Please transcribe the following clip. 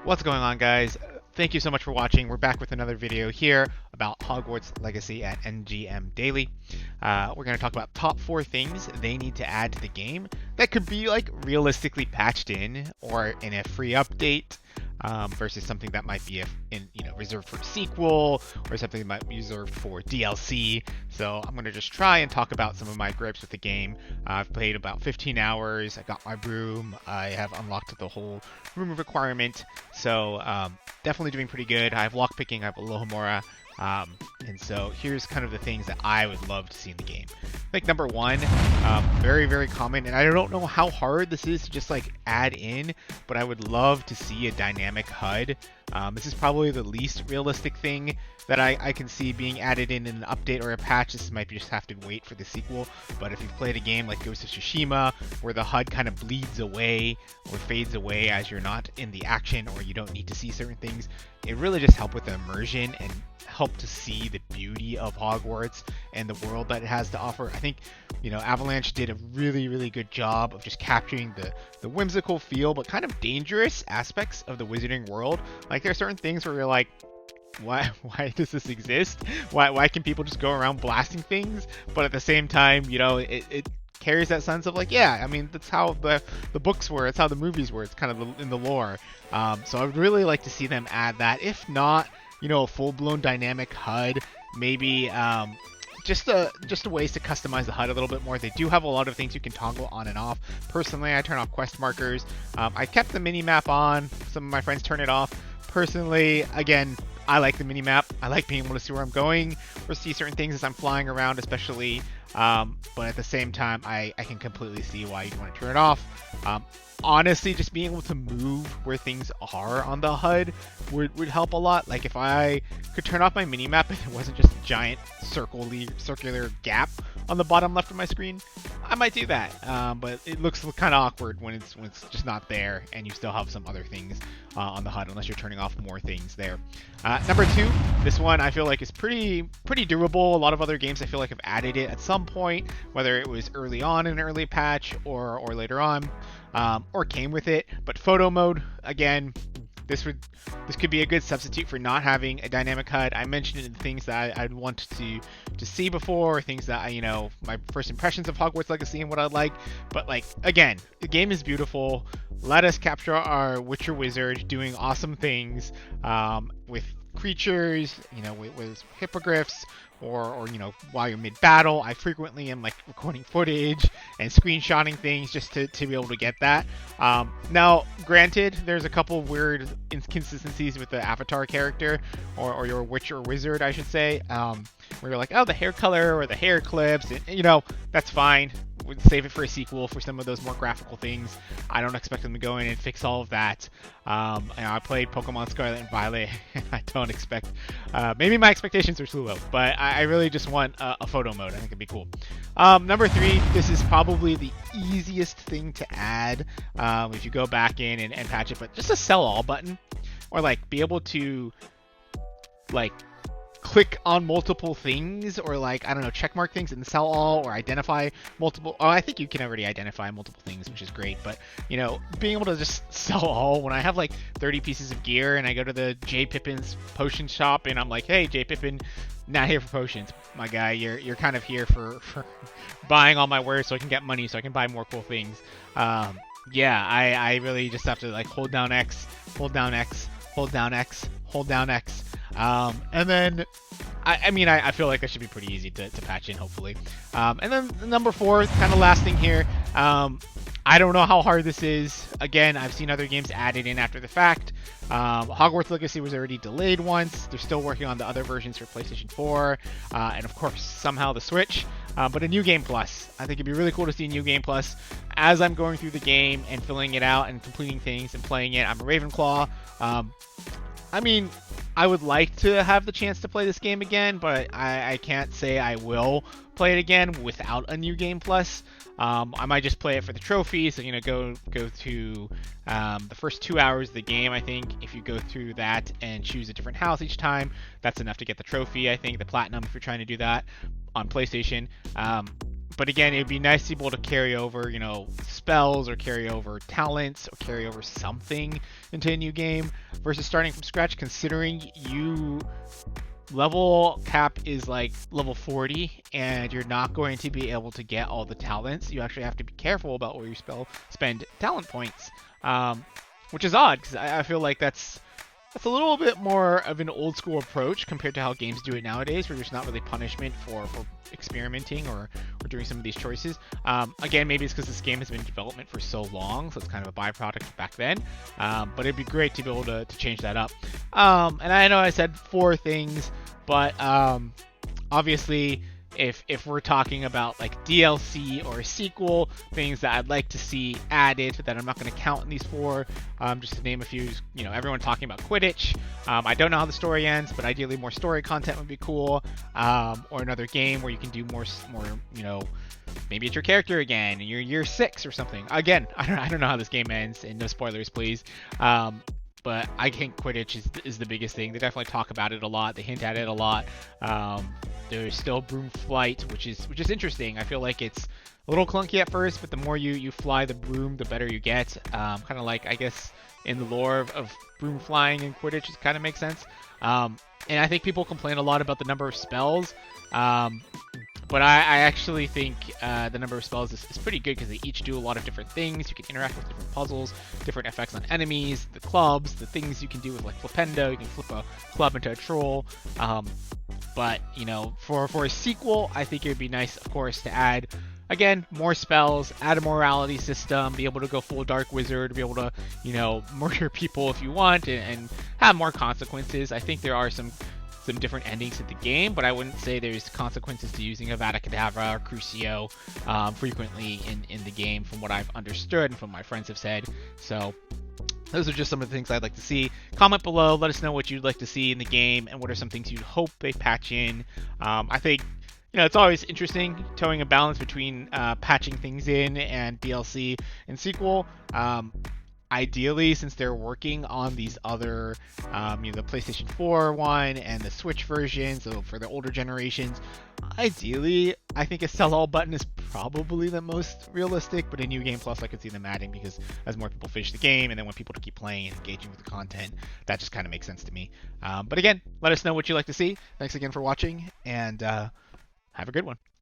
What's going on, guys? Thank you so much for watching. We're back with another video here about Hogwarts Legacy at NGM Daily. We're going to talk about top 4 things they need to add to the game that could be like realistically patched in or in a free update, versus something that might be reserved for a sequel or something that might be reserved for DLC. So I'm going to just try and talk about some of my gripes with the game. I've played about 15 hours. I got my broom. I have unlocked the whole room requirement. So definitely doing pretty good. I have lockpicking. I have Alohomora. And so here's kind of the things that I would love to see in the game. I think number one, very, very common, and I don't know how hard this is to just like add in, but I would love to see a dynamic HUD. This is probably the least realistic thing that I can see being added in an update or a patch. This might be just have to wait for the sequel. But if you've played a game like Ghost of Tsushima, where the HUD kind of bleeds away or fades away as you're not in the action or you don't need to see certain things, it really just helps with the immersion and help to see the beauty of Hogwarts and the world that it has to offer. I think, Avalanche did a really, really good job of just capturing the whimsical feel, but kind of dangerous aspects of the wizarding world. Like, there are certain things where you're like, why does this exist? Why can people just go around blasting things? But at the same time, it carries that sense of like, yeah, I mean, that's how the books were, it's how the movies were, it's kind of in the lore. So I would really like to see them add that. If not, a full-blown dynamic HUD, maybe just a ways to customize the HUD a little bit more. They do have a lot of things you can toggle on and off. Personally, I turn off quest markers. I kept the mini-map on. Some of my friends turn it off. Personally, again, I like the mini-map. I like being able to see where I'm going or see certain things as I'm flying around, especially. But at the same time, I can completely see why you'd want to turn it off. Honestly, just being able to move where things are on the HUD would help a lot. Like, if I could turn off my minimap and it wasn't just a giant circular gap on the bottom left of my screen, I might do that. But it looks kind of awkward when it's just not there and you still have some other things on the HUD, unless you're turning off more things there. Number 2, this one I feel like is pretty durable. A lot of other games I feel like have added it at some point, whether it was early on in an early patch or later on, or came with it. But photo mode, again, this could be a good substitute for not having a dynamic HUD. I mentioned it in things that I'd want to see before, things that my first impressions of Hogwarts Legacy and what I'd like. But like, again, the game is beautiful. Let us capture our Witcher wizard doing awesome things with creatures, with hippogriffs, or while you're mid-battle. I frequently am like recording footage and screenshotting things just to be able to get that. Now, granted, there's a couple weird inconsistencies with the avatar character, or your Witcher wizard, I should say, where you're like, oh, the hair color or the hair clips, and that's fine. We'd save it for a sequel for some of those more graphical things. I don't expect them to go in and fix all of that. I played Pokemon Scarlet and Violet, and I don't expect. Maybe my expectations are too low, but I really just want a photo mode. I think it'd be cool. Number 3, this is probably the easiest thing to add if you go back in and patch it, but just a sell all button, or like be able to like click on multiple things, or like, I don't know, check mark things and sell all, or identify multiple. Oh, I think you can already identify multiple things, which is great. But being able to just sell all, when I have like 30 pieces of gear and I go to the J Pippin's potion shop and I'm like, hey, J Pippin, not here for potions, my guy. You're kind of here for buying all my wares so I can get money so I can buy more cool things. Yeah, I really just have to like hold down X, hold down X, hold down X, hold down X. And then, I feel like that should be pretty easy to patch in, hopefully. And then number 4, kind of last thing here. I don't know how hard this is. Again, I've seen other games added in after the fact. Hogwarts Legacy was already delayed once. They're still working on the other versions for PlayStation 4, and of course, somehow the Switch. But a New Game Plus. I think it'd be really cool to see a New Game Plus. As I'm going through the game and filling it out and completing things and playing it, I'm a Ravenclaw. I would like to have the chance to play this game again, but I can't say I will play it again without a New Game Plus. I might just play it for the trophies, so, go to the first 2 hours of the game. I think if you go through that and choose a different house each time, that's enough to get the trophy. I think the platinum, if you're trying to do that on PlayStation. But again, it'd be nice to be able to carry over, spells or carry over talents or carry over something into a new game versus starting from scratch, considering you level cap is like level 40 and you're not going to be able to get all the talents. You actually have to be careful about where you spend talent points, which is odd because I feel like that's a little bit more of an old school approach compared to how games do it nowadays, where there's not really punishment for experimenting or doing some of these choices. Again, maybe it's because this game has been in development for so long, so it's kind of a byproduct back then. But it'd be great to be able to change that up. And I know I said 4 things, but obviously, if we're talking about like DLC or a sequel, things that I'd like to see added that I'm not going to count in these 4, just to name a few, everyone talking about Quidditch. I don't know how the story ends, but ideally more story content would be cool, or another game where you can do more, maybe it's your character again, and you're year 6 or something. Again, I don't know how this game ends, and no spoilers, please. But I think Quidditch is the biggest thing. They definitely talk about it a lot. They hint at it a lot. There's still broom flight, which is interesting. I feel like it's a little clunky at first, but the more you fly the broom, the better you get. Kind of like, I guess, in the lore of broom flying in Quidditch, it kind of makes sense. And I think people complain a lot about the number of spells. But I actually think the number of spells is pretty good because they each do a lot of different things. You can interact with different puzzles, different effects on enemies, the clubs, the things you can do with like Flipendo. You can flip a club into a troll. But, for a sequel, I think it would be nice, of course, to add, again, more spells, add a morality system, be able to go full Dark Wizard, be able to, murder people if you want, and have more consequences. I think there are some different endings to the game, but I wouldn't say there's consequences to using Avada Kedavra or Crucio frequently in the game, from what I've understood and from my friends have said. So those are just some of the things I'd like to see. Comment below, let us know what you'd like to see in the game and what are some things you'd hope they patch in. I think it's always interesting towing a balance between patching things in and DLC and sequel. Ideally, since they're working on these other, the PlayStation 4 one and the Switch version, so for the older generations, ideally, I think a sell-all button is probably the most realistic, but a New Game Plus I could see them adding, because as more people finish the game and then want people to keep playing and engaging with the content, that just kind of makes sense to me. But again, let us know what you'd like to see. Thanks again for watching, and have a good one.